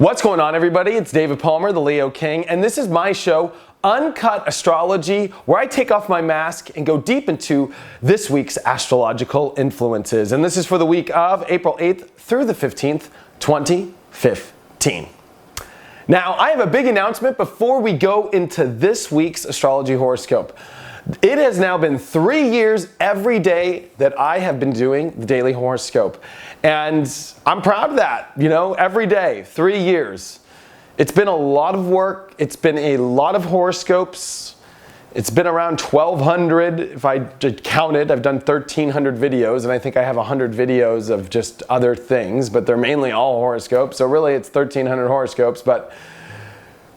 What's going on, everybody? It's David Palmer, the Leo King, and this is my show, Uncut Astrology, where I take off my mask and go deep into this week's astrological influences. And this is for the week of April 8th through the 15th, 2015. Now, I have a big announcement before we go into this week's astrology horoscope. It has now been 3 years every day that I have been doing the daily horoscope. And I'm proud of that, every day, 3 years. It's been a lot of work. It's been a lot of horoscopes. It's been around 1,200, if I counted. I've done 1,300 videos, and I think I have 100 videos of just other things, but they're mainly all horoscopes. So really, it's 1,300 horoscopes, but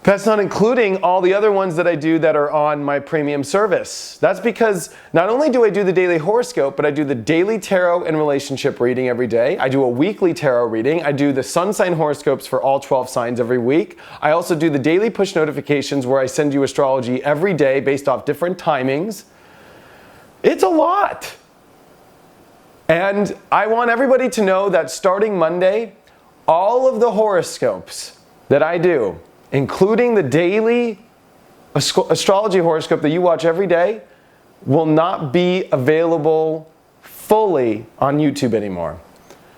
that's not including all the other ones that I do that are on my premium service. That's because not only do I do the daily horoscope, but I do the daily tarot and relationship reading every day. I do a weekly tarot reading. I do the sun sign horoscopes for all 12 signs every week. I also do the daily push notifications where I send you astrology every day based off different timings. It's a lot. And I want everybody to know that starting Monday, all of the horoscopes that I do, including the daily astrology horoscope that you watch every day, will not be available fully on YouTube anymore.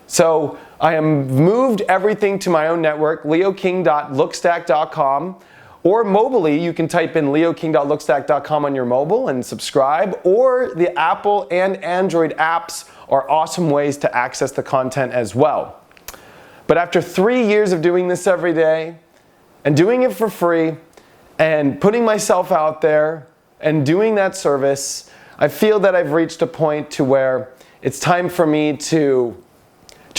So I have moved everything to my own network, leoking.lookstack.com, or mobily, you can type in leoking.lookstack.com on your mobile and subscribe, or the Apple and Android apps are awesome ways to access the content as well. But after 3 years of doing this every day, and doing it for free, and putting myself out there, and doing that service, I feel that I've reached a point to where it's time for me to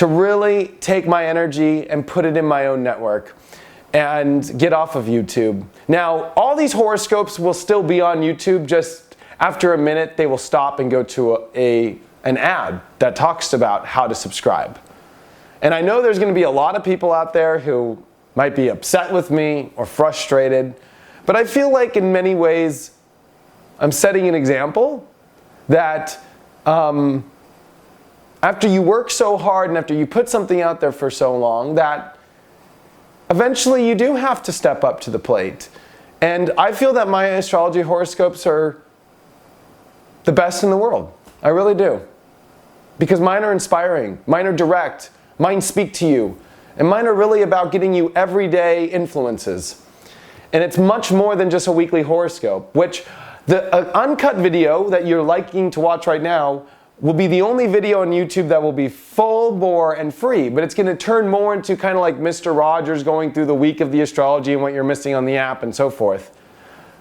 really take my energy and put it in my own network and get off of YouTube. Now, all these horoscopes will still be on YouTube, just after a minute they will stop and go to an ad that talks about how to subscribe. And I know there's going to be a lot of people out there who might be upset with me or frustrated, but I feel like in many ways I'm setting an example that after you work so hard and after you put something out there for so long, that eventually you do have to step up to the plate. And I feel that my astrology horoscopes are the best in the world. I really do. Because mine are inspiring, mine are direct, mine speak to you. And mine are really about getting you everyday influences. And it's much more than just a weekly horoscope, which the uncut video that you're liking to watch right now will be the only video on YouTube that will be full bore and free. But it's going to turn more into kind of like Mr. Rogers going through the week of the astrology and what you're missing on the app and so forth.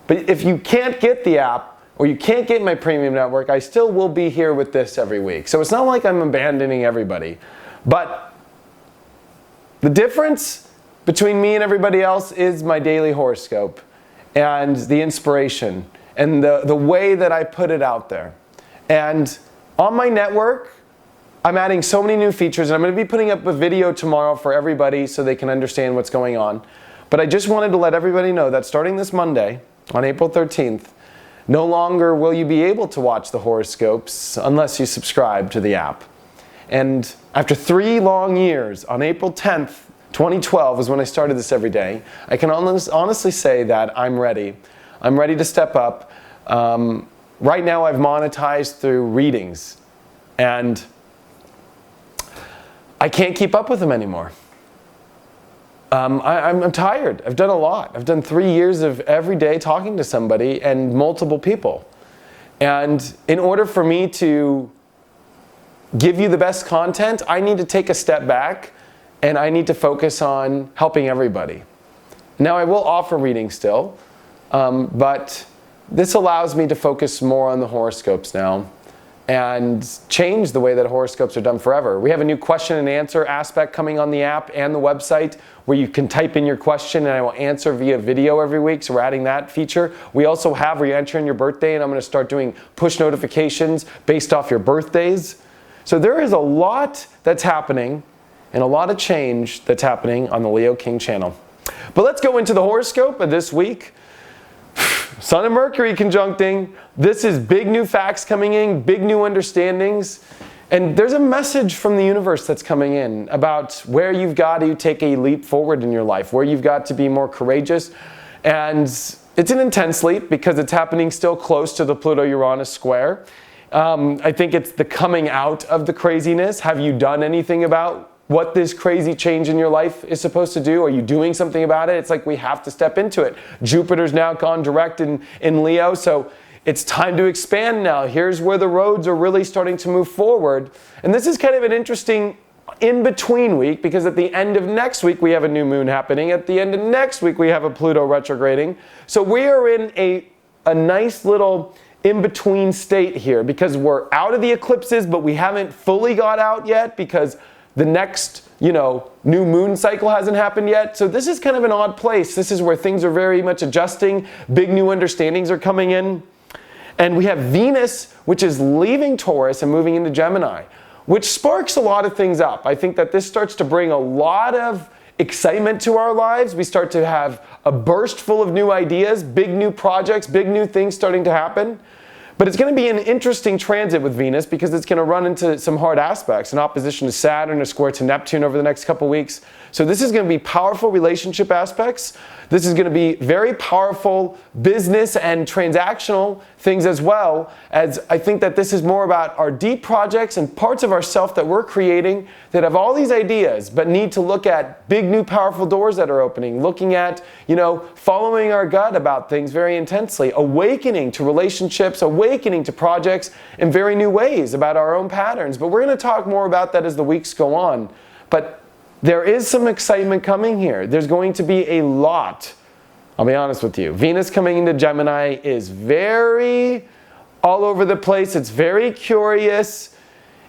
But if you can't get the app, or you can't get my premium network, I still will be here with this every week. So it's not like I'm abandoning everybody. But the difference between me and everybody else is my daily horoscope and the inspiration and the way that I put it out there. And on my network, I'm adding so many new features, and I'm going to be putting up a video tomorrow for everybody so they can understand what's going on. But I just wanted to let everybody know that starting this Monday, on April 13th, no longer will you be able to watch the horoscopes unless you subscribe to the app. And after 3 long years, on April 10th, 2012 is when I started this every day, I can honestly say that I'm ready. I'm ready to step up. Right now I've monetized through readings, and I can't keep up with them anymore. I'm tired. I've done a lot. I've done 3 years of every day talking to somebody and multiple people. And in order for me to give you the best content, I need to take a step back and I need to focus on helping everybody. Now, I will offer readings still, but this allows me to focus more on the horoscopes now and change the way that horoscopes are done forever. We have a new question and answer aspect coming on the app and the website where you can type in your question and I will answer via video every week, so we're adding that feature. We also have where you enter in your birthday, and I'm going to start doing push notifications based off your birthdays. So there is a lot that's happening and a lot of change that's happening on the Leo King channel. But let's go into the horoscope of this week. Sun and Mercury conjuncting. This is big new facts coming in, big new understandings. And there's a message from the universe that's coming in about where you've got to take a leap forward in your life, where you've got to be more courageous. And it's an intense leap because it's happening still close to the Pluto-Uranus square. I think it's the coming out of the craziness. Have you done anything about what this crazy change in your life is supposed to do? Are you doing something about it? It's like we have to step into it. Jupiter's now gone direct in Leo, so it's time to expand now. Here's where the roads are really starting to move forward. And this is kind of an interesting in-between week because at the end of next week we have a new moon happening. At the end of next week we have a Pluto retrograding. So we are in a nice little in-between state here because we're out of the eclipses, but we haven't fully got out yet because the next, new moon cycle hasn't happened yet. So this is kind of an odd place. This is where things are very much adjusting. Big new understandings are coming in. And we have Venus, which is leaving Taurus and moving into Gemini, which sparks a lot of things up. I think that this starts to bring a lot of excitement to our lives. We start to have a burst full of new ideas, big new projects, big new things starting to happen. But it's going to be an interesting transit with Venus because it's going to run into some hard aspects, an opposition to Saturn, a square to Neptune over the next couple weeks. So this is going to be powerful relationship aspects. This is going to be very powerful business and transactional things as well, as I think that this is more about our deep projects and parts of ourself that we're creating that have all these ideas but need to look at big new powerful doors that are opening, looking at, following our gut about things very intensely, awakening to relationships, awakening to projects in very new ways about our own patterns. But we're going to talk more about that as the weeks go on. But there is some excitement coming here. There's going to be a lot. I'll be honest with you. Venus coming into Gemini is very all over the place. It's very curious.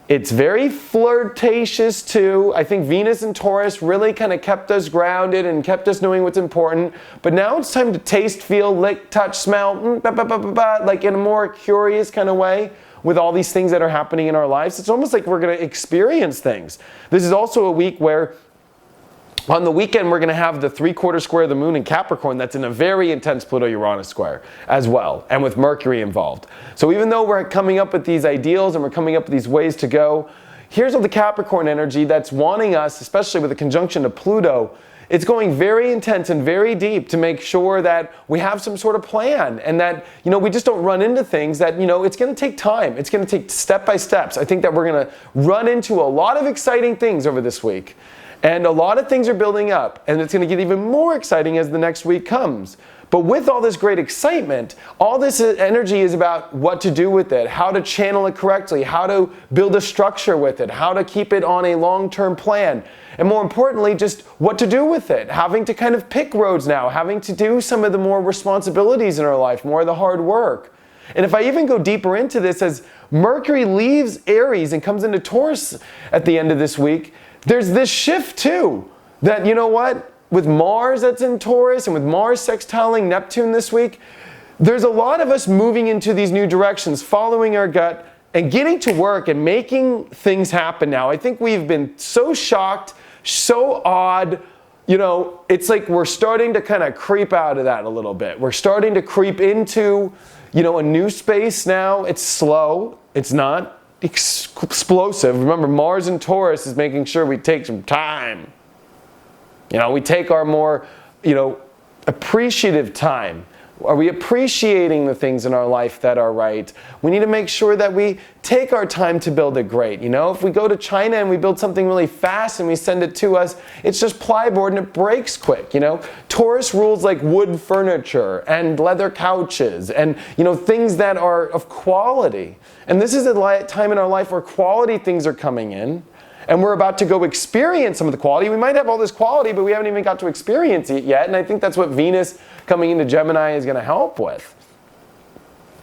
It's very flirtatious too. I think Venus and Taurus really kind of kept us grounded and kept us knowing what's important. But now it's time to taste, feel, lick, touch, smell, like in a more curious kind of way. With all these things that are happening in our lives, it's almost like we're going to experience things. This is also a week where on the weekend we're going to have the 3/4 square of the moon in Capricorn that's in a very intense Pluto-Uranus square as well, and with Mercury involved. So even though we're coming up with these ideals and we're coming up with these ways to go, here's all the Capricorn energy that's wanting us, especially with the conjunction to Pluto, it's going very intense and very deep to make sure that we have some sort of plan and that, we just don't run into things that, it's going to take time. It's going to take step by steps. I think that we're going to run into a lot of exciting things over this week. And a lot of things are building up. And it's going to get even more exciting as the next week comes. But with all this great excitement, all this energy is about what to do with it, how to channel it correctly, how to build a structure with it, how to keep it on a long-term plan. And more importantly, just what to do with it, having to kind of pick roads now, having to do some of the more responsibilities in our life, more of the hard work. And if I even go deeper into this, as Mercury leaves Aries and comes into Taurus at the end of this week, there's this shift too, that with Mars that's in Taurus and with Mars sextiling Neptune this week, there's a lot of us moving into these new directions, following our gut and getting to work and making things happen now. I think we've been so shocked, so odd, it's like we're starting to kind of creep out of that a little bit. We're starting to creep into, a new space now. It's slow. It's not explosive. Remember, Mars and Taurus is making sure we take some time. We take our more, appreciative time. Are we appreciating the things in our life that are right? We need to make sure that we take our time to build it great. If we go to China and we build something really fast and we send it to us, it's just plyboard and it breaks quick. Taurus rules like wood furniture and leather couches and, things that are of quality. And this is a time in our life where quality things are coming in. And we're about to go experience some of the quality. We might have all this quality, but we haven't even got to experience it yet. And I think that's what Venus coming into Gemini is going to help with.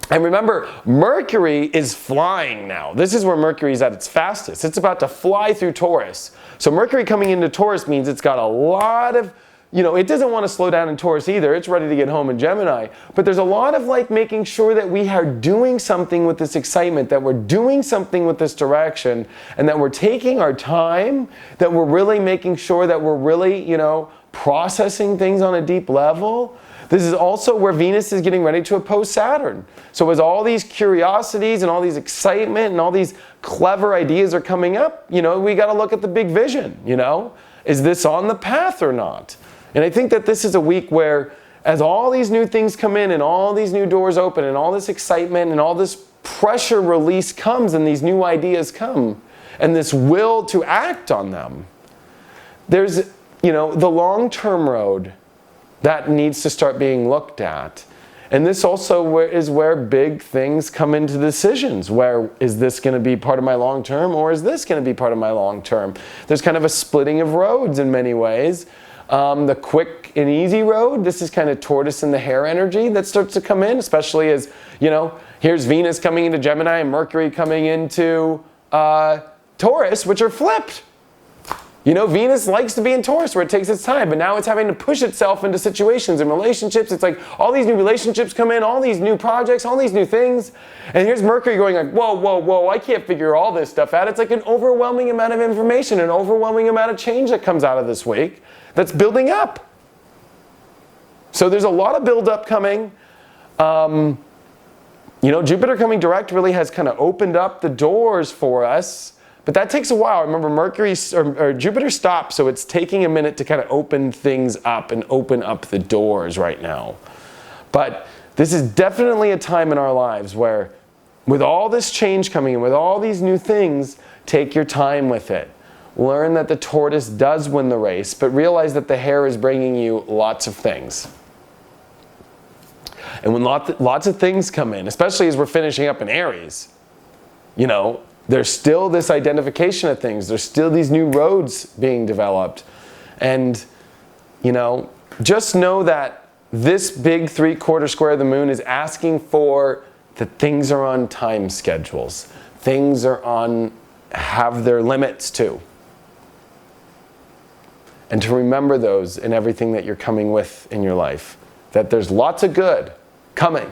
And remember, Mercury is flying now. This is where Mercury is at its fastest. It's about to fly through Taurus. So Mercury coming into Taurus means it's got a lot of, it doesn't want to slow down in Taurus either. It's ready to get home in Gemini. But there's a lot of making sure that we are doing something with this excitement, that we're doing something with this direction, and that we're taking our time, that we're really making sure that we're really, processing things on a deep level. This is also where Venus is getting ready to oppose Saturn. So as all these curiosities and all these excitement and all these clever ideas are coming up, we got to look at the big vision, Is this on the path or not? And I think that this is a week where as all these new things come in and all these new doors open and all this excitement and all this pressure release comes and these new ideas come and this will to act on them, there's, the long-term road that needs to start being looked at. And this also is where big things come into decisions. Where is this going to be part of my long term, or is this going to be part of my long term? There's kind of a splitting of roads in many ways. The quick and easy road, this is kind of tortoise in the hare energy that starts to come in, especially as, here's Venus coming into Gemini and Mercury coming into Taurus, which are flipped. Venus likes to be in Taurus where it takes its time, but now it's having to push itself into situations and relationships. It's like all these new relationships come in, all these new projects, all these new things. And here's Mercury going like, whoa, whoa, whoa, I can't figure all this stuff out. It's like an overwhelming amount of information, an overwhelming amount of change that comes out of this week that's building up. So there's a lot of buildup coming. Jupiter coming direct really has kind of opened up the doors for us. But that takes a while. Remember, Jupiter stopped, so it's taking a minute to kind of open things up and open up the doors right now. But this is definitely a time in our lives where, with all this change coming in, with all these new things, take your time with it. Learn that the tortoise does win the race, but realize that the hare is bringing you lots of things. And when lots of things come in, especially as we're finishing up in Aries, there's still this identification of things. There's still these new roads being developed. And, just know that this big 3/4 square of the moon is asking for that things are on time schedules. Things have their limits too. And to remember those in everything that you're coming with in your life. That there's lots of good coming,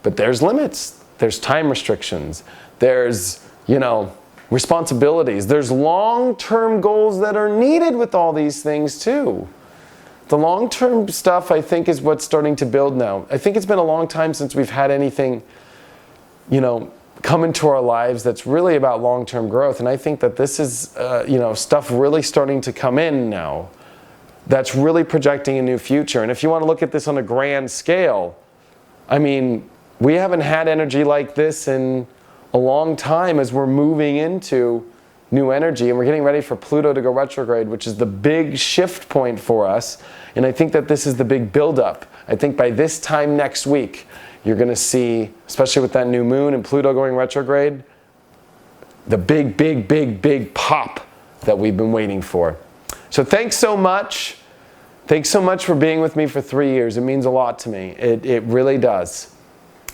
but there's limits. There's time restrictions. There's responsibilities. There's long-term goals that are needed with all these things too. The long-term stuff, I think, is what's starting to build now. I think it's been a long time since we've had anything, come into our lives that's really about long-term growth. And I think that this is, stuff really starting to come in now that's really projecting a new future. And if you want to look at this on a grand scale, we haven't had energy like this in a long time as we're moving into new energy, and we're getting ready for Pluto to go retrograde, which is the big shift point for us. And I think that this is the big buildup. I think by this time next week, you're going to see, especially with that new moon and Pluto going retrograde, the big pop that we've been waiting for. So thanks so much. Thanks so much for being with me for 3 years. It means a lot to me. It really does.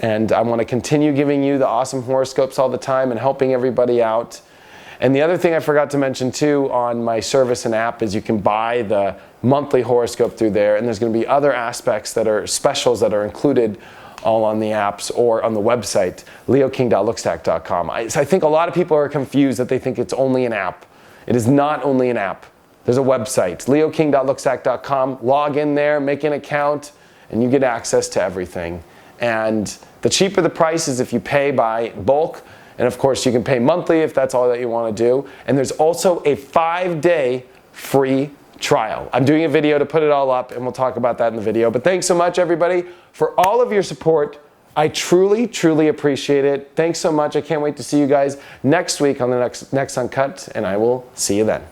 And I want to continue giving you the awesome horoscopes all the time and helping everybody out. And the other thing I forgot to mention too on my service and app is you can buy the monthly horoscope through there, and there's going to be other aspects that are specials that are included all on the apps or on the website, leoking.lookstack.com. I think a lot of people are confused that they think it's only an app. It is not only an app. There's a website, leoking.lookstack.com. Log in there, make an account, and you get access to everything. And the cheaper the price is if you pay by bulk. And of course, you can pay monthly if that's all that you want to do. And there's also a 5-day free trial. I'm doing a video to put it all up, and we'll talk about that in the video. But thanks so much, everybody, for all of your support. I truly, truly appreciate it. Thanks so much. I can't wait to see you guys next week on the next Uncut, and I will see you then.